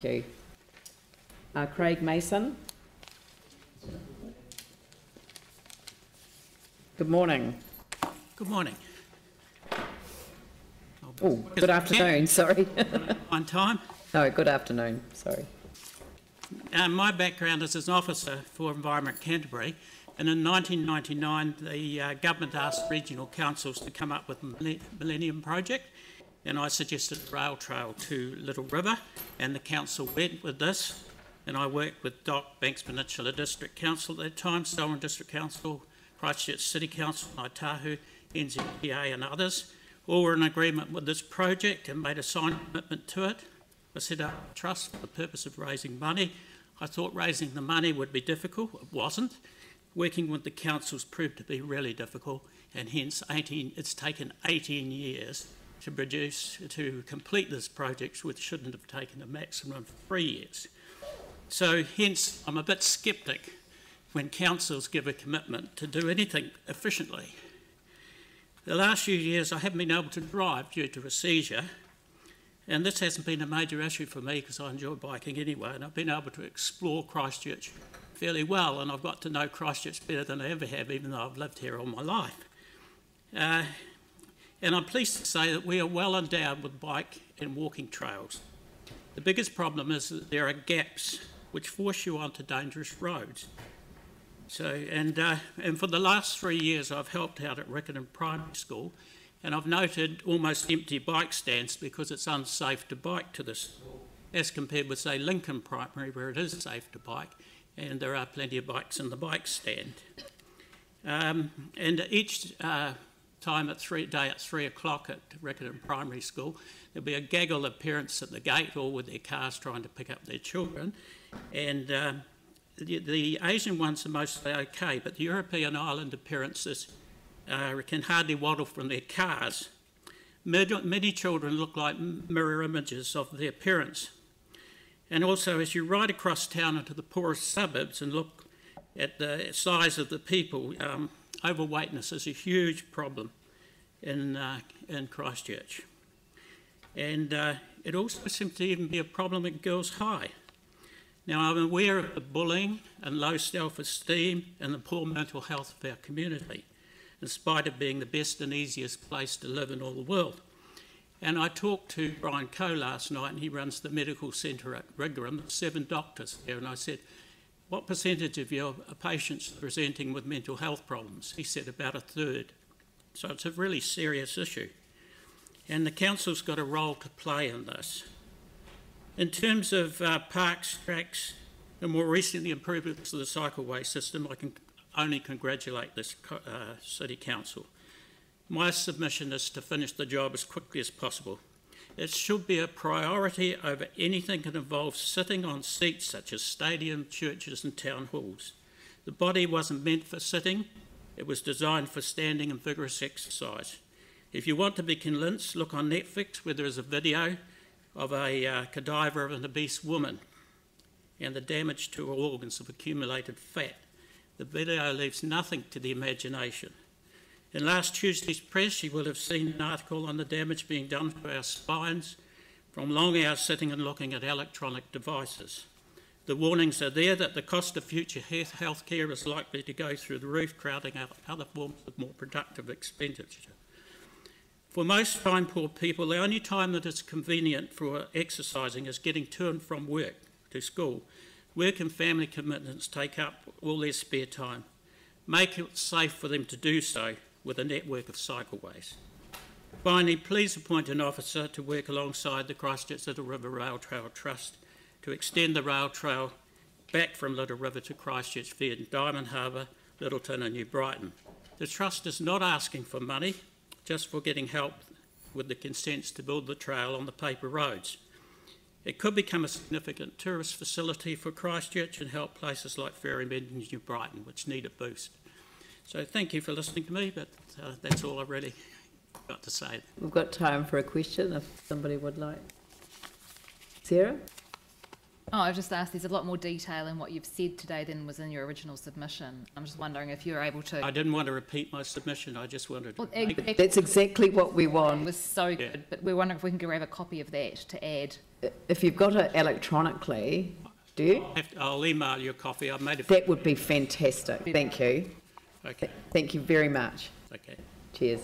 Thank you. Craig Mason. Good morning. Good morning. Oh, good afternoon, sorry. On time. No, good afternoon, sorry. My background is as an officer for Environment Canterbury, and in 1999 the government asked regional councils to come up with the Millennium Project, and I suggested a rail trail to Little River, and the council went with this, and I worked with DOC, Banks Peninsula District Council at that time, Stolen District Council, Christchurch City Council, Naitahu, NZPA and others. All were in agreement with this project and made a signed commitment to it. I set up a trust for the purpose of raising money. I thought raising the money would be difficult. It wasn't. Working with the councils proved to be really difficult, and hence it's taken 18 years to complete this project, which shouldn't have taken a maximum of 3 years. So hence I'm a bit sceptic when councils give a commitment to do anything efficiently. The last few years I haven't been able to drive due to a seizure, and this hasn't been a major issue for me because I enjoy biking anyway, and I've been able to explore Christchurch fairly well, and I've got to know Christchurch better than I ever have, even though I've lived here all my life. And I'm pleased to say that we are well endowed with bike and walking trails. The biggest problem is that there are gaps which force you onto dangerous roads. So, and for the last 3 years I've helped out at Riccarton Primary School, and I've noted almost empty bike stands because it's unsafe to bike to the school, as compared with, say, Lincoln Primary, where it is safe to bike, and there are plenty of bikes in the bike stand. And each time at 3 o'clock at Riccarton Primary School, there'll be a gaggle of parents at the gate, all with their cars trying to pick up their children, and the Asian ones are mostly okay, but the European Islander parents can hardly waddle from their cars. Many children look like mirror images of their parents. And also, as you ride across town into the poorest suburbs and look at the size of the people, overweightness is a huge problem in Christchurch. And it also seems to even be a problem at Girls High. Now, I'm aware of the bullying and low self-esteem and the poor mental health of our community, in spite of being the best and easiest place to live in all the world. And I talked to Brian Coe last night, and he runs the medical centre at Riccarton, 7 doctors there, and I said, what percentage of your patients are presenting with mental health problems? He said about 1/3. So it's a really serious issue. And the council's got a role to play in this. In terms of parks, tracks, and more recently improvements to the cycleway system, I can only congratulate this City Council. My submission is to finish the job as quickly as possible. It should be a priority over anything that involves sitting on seats such as stadiums, churches and town halls. The body wasn't meant for sitting, it was designed for standing and vigorous exercise. If you want to be convinced, look on Netflix where there is a video of a cadaver of an obese woman and the damage to her organs of accumulated fat. The video leaves nothing to the imagination. In last Tuesday's press, you will have seen an article on the damage being done to our spines from long hours sitting and looking at electronic devices. The warnings are there that the cost of future health care is likely to go through the roof, crowding out other forms of more productive expenditure. For most spine-poor people, the only time that is convenient for exercising is getting to and from work to school. Work and family commitments take up all their spare time. Make it safe for them to do so with a network of cycleways. Finally, please appoint an officer to work alongside the Christchurch Little River Rail Trail Trust to extend the rail trail back from Little River to Christchurch via Diamond Harbour, Littleton and New Brighton. The Trust is not asking for money, just for getting help with the consents to build the trail on the paper roads. It could become a significant tourist facility for Christchurch and help places like Ferrymead and New Brighton, which need a boost. So thank you for listening to me, but that's all I've really got to say. We've got time for a question if somebody would like. Sarah? Oh, I've just asked, there's a lot more detail in what you've said today than was in your original submission. I'm just wondering if you're able to... I didn't want to repeat my submission, I just wanted to... Well, That's exactly what we It want. was so good, but we're wondering if we can grab a copy of that to add. If you've got it electronically, do you? I'll email you a copy. I've made a... That would be fantastic. Thank you. Okay, Thank you very much. okay. Cheers.